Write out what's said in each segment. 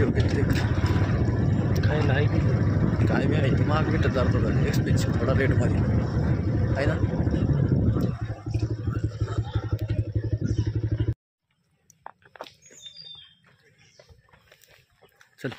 योग्य ट्रेक काय नाही काय बी आहे महाग भेटत जातो एक्सपेन्सिव्ह थोडा रेटमध्ये आहे ना. चल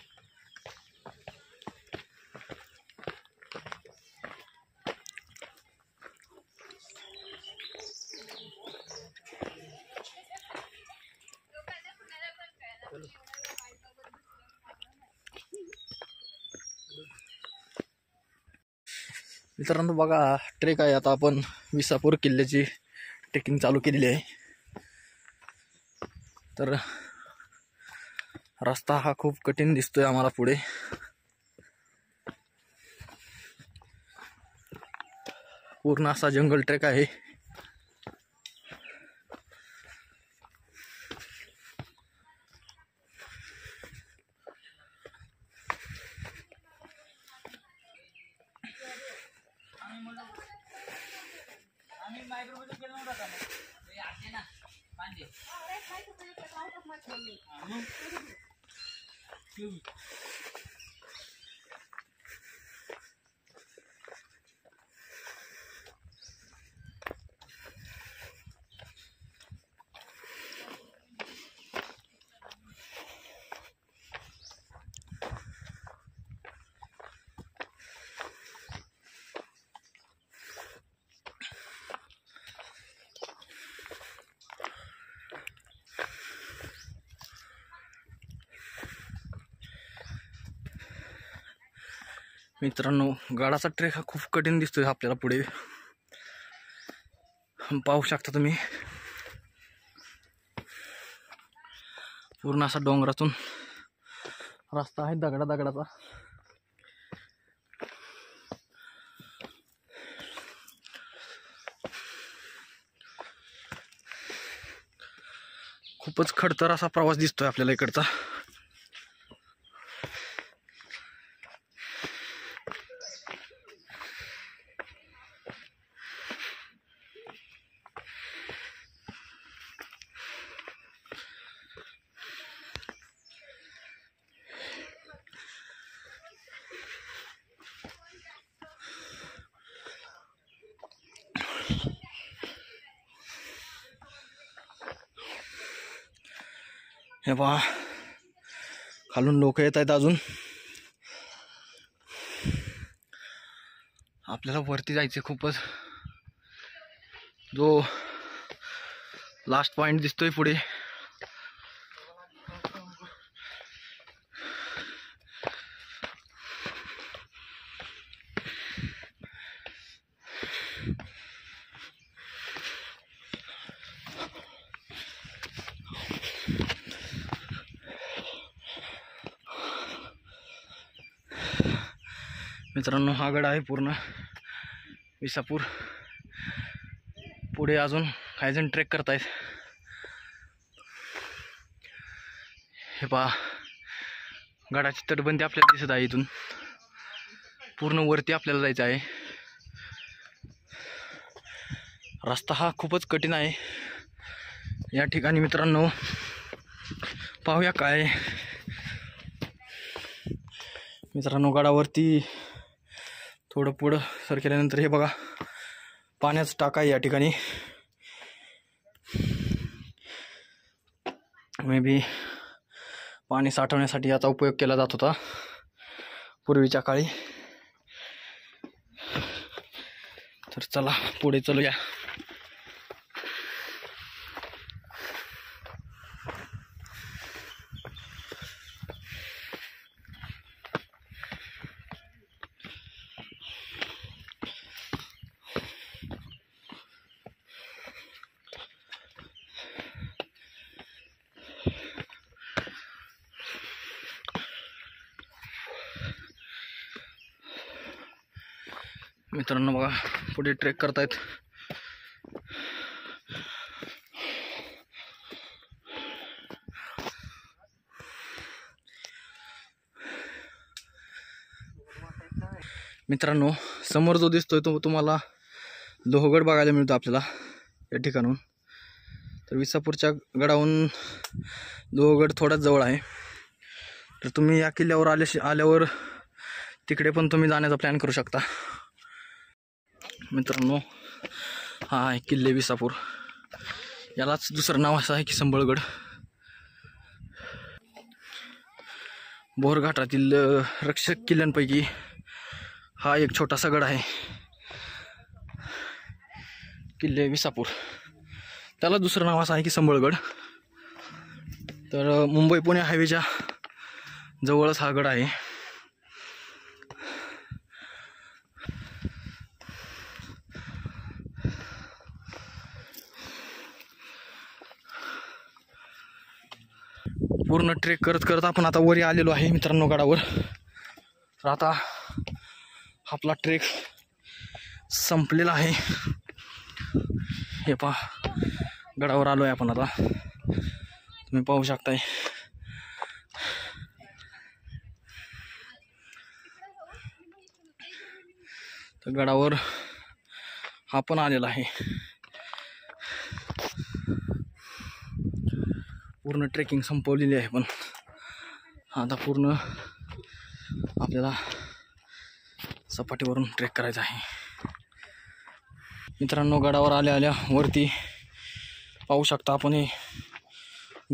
मित्रांनो बघा ट्रेक आहे. आता आपण विसापूर किल्ल्याची ट्रेकिंग चालू केलेली आहे. तर रस्ता हा खूप कठीण दिसतोय आम्हाला पुढे. पूर्ण असा जंगल ट्रेक आहे. मित्रांनो गडाचा ट्रेक हा खूप कठीण दिसतोय आपल्याला पुढे. पाहू शकता तुम्ही पूर्ण असा डोंगरातून रस्ता आहे दगडाचा. खूपच खडतर असा प्रवास दिसतोय आपल्याला इकडचा. हे पहा खालून लोक येत आहेत अजून. आपल्याला वरती जायचे खूपच. जो लास्ट पॉइंट दिसतोय पुढे मित्रांनो हा गड आहे पूर्ण विसापूर. पुढे अजून काही जण ट्रेक करतायत. हे पहा गडाची तटबंदी आपल्याला दिसत आहे. इथून पूर्ण वरती आपल्याला जायचं आहे. रस्ता हा खूपच कठीण आहे या ठिकाणी. मित्रांनो पाहूया काय. मित्रांनो गडावरती थोडं पुढं सर केल्यानंतर हे बघा पाण्याचं टाका आहे या ठिकाणी. मे बी पाणी साठवण्यासाठी याचा उपयोग केला जात होता पूर्वीच्या काळी. तर चला पुढे चलूया. मित्रांनो बघा पुढे ट्रेक करतायत. मित्रांनो समोर जो दिसतोय तो तुम्हाला लोहगड बघायला मिळतो आपल्याला या ठिकाणून. तर विसापूरच्या गडाहून लोहगड थोडाच जवळ आहे. तर तुम्ही या किल्ल्यावर आल्यावर तिकडे पण तुम्ही जाण्याचा प्लॅन करू शकता. मित्रांनो, हा आहे किल्ले विसापूर. यालाच दुसरं नाव असं आहे की संबळगड. बोरघाटातील रक्षक किल्ल्यांपैकी हा एक छोटासा गड आहे, किल्ले विसापूर. त्याला दुसरं नाव असं आहे की संबळगड. तर मुंबई पुणे हायवेच्या जवळच हा गड आहे. पूर्ण ट्रेक करत करत आपण आता वरी आलेलो आहे मित्रांनो गडावर. तर आता आपला ट्रेक संपलेला आहे. हे पहा, गडावर आलो आहे आपण आता. तुम्ही पाहू शकताय. तर गडावर हा पण आलेला आहे. पूर्ण ट्रेकिंग संपवलेली आहे. पण आता पूर्ण आपल्याला सपाटीवरून ट्रेक करायचा आहे. मित्रांनो, गडावर आल्या वरती पाहू शकता आपण, हे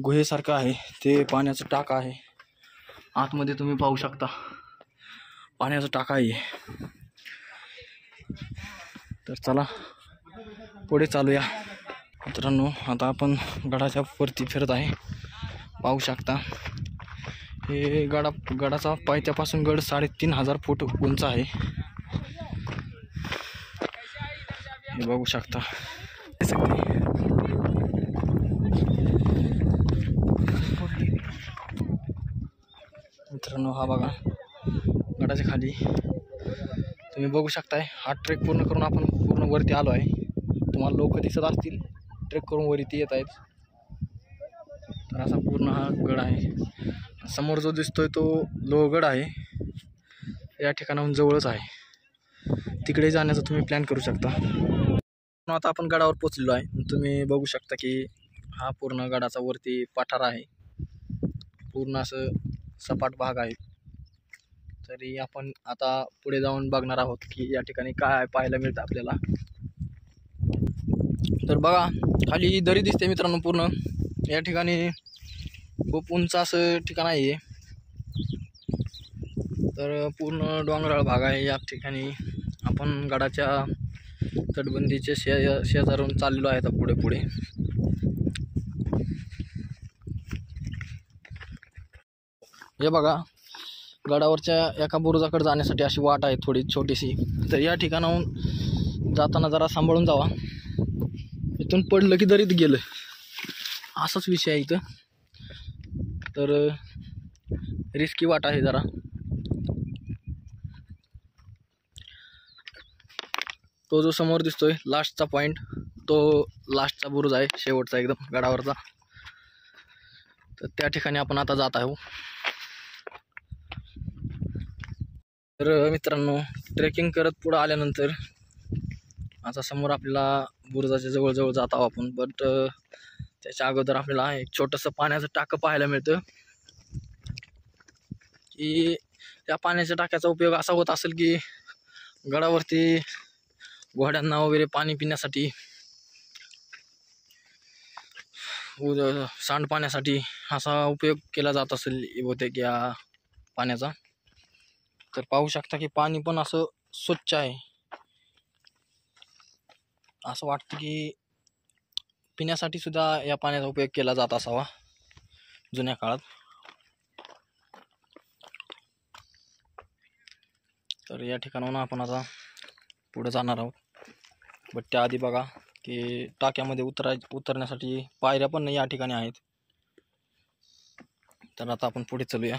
गुहेसारखं आहे. ते पाण्याचं टाका आहे. आतमध्ये तुम्ही पाहू शकता पाण्याचं टाका आहे. तर चला पुढे चालूया. मित्रांनो, आता आपण गडाच्या वरती फिरत आहे. पाहू शकता हे गडाचा पायथ्यापासून गड 3500 फूट उंच आहे. हे बघू शकता. मित्रांनो, हा बघा गडाच्या खाली तुम्ही बघू शकताय. हा ट्रेक पूर्ण करून आपण पूर्ण वरती आलो आहे. तुम्हाला लोक दिसत असतील ट्रेक करून वरती येत आहेत. तर असा पूर्ण हा गड आहे. समोर जो दिसतोय तो लोहगड आहे. या ठिकाणाहून जवळच आहे. तिकडे जाण्याचा तुम्ही प्लॅन करू शकता. आता आपण गडावर पोचलेलो आहे. तुम्ही बघू शकता की हा पूर्ण गडाचा वरती पठार आहे. पूर्ण असं सपाट भाग आहे. तरी आपण आता पुढे जाऊन बघणार आहोत की या ठिकाणी काय पाहायला मिळतं आपल्याला. तर बघा, खाली दरी दिसते मित्रांनो. पूर्ण या ठिकाणी खूप उंच असं ठिकाण आहे. तर पूर्ण डोंगराळ भाग आहे. या ठिकाणी आपण गडाच्या तटबंदीचे शेजारून चाललेलो आहे. आता पुढे हे बघा, गडावरच्या एका बुरुजाकडे जाण्यासाठी अशी वाट आहे थोडी छोटीशी. तर या ठिकाणाहून जाताना जरा सांभाळून जावा. इथून पडलं की दरीत गेलं, असाच विषय आहे इथं. तर रिस्की वाट आहे जरा. तो जो समोर दिसतोय लास्टचा पॉइंट, तो लास्टचा बुरुज आहे, शेवटचा एकदम गडावरचा. तर त्या ठिकाणी आपण आता जात आहोत. तर मित्रांनो, ट्रेकिंग करत पुढे आल्यानंतर आता समोर आपल्याला बुरुजाच्या जवळ जात आहोत आपण. बट त्याच्या अगोदर आपल्याला एक छोटंसं पाण्याचं टाकं पाहायला मिळतं. की त्या पाण्याच्या टाक्याचा उपयोग असा होत असेल की गडावरती घोड्यांना वगैरे पाणी पिण्यासाठी, सांडपाण्यासाठी असा उपयोग केला जात असेल बहुतेक या पाण्याचा. तर पाहू शकता की पाणी पण असं स्वच्छ आहे. असं वाटतं की पिण्यासाठी सुद्धा या पाण्याचा उपयोग केला जात असावा जुन्या काळात. तर या ठिकाणाहून आपण आता पुढे जाणार आहोत. बट त्याआधी बघा की टाक्यामध्ये उतरण्यासाठी पायऱ्या पण या ठिकाणी आहेत. तर आता आपण पुढे चलूया.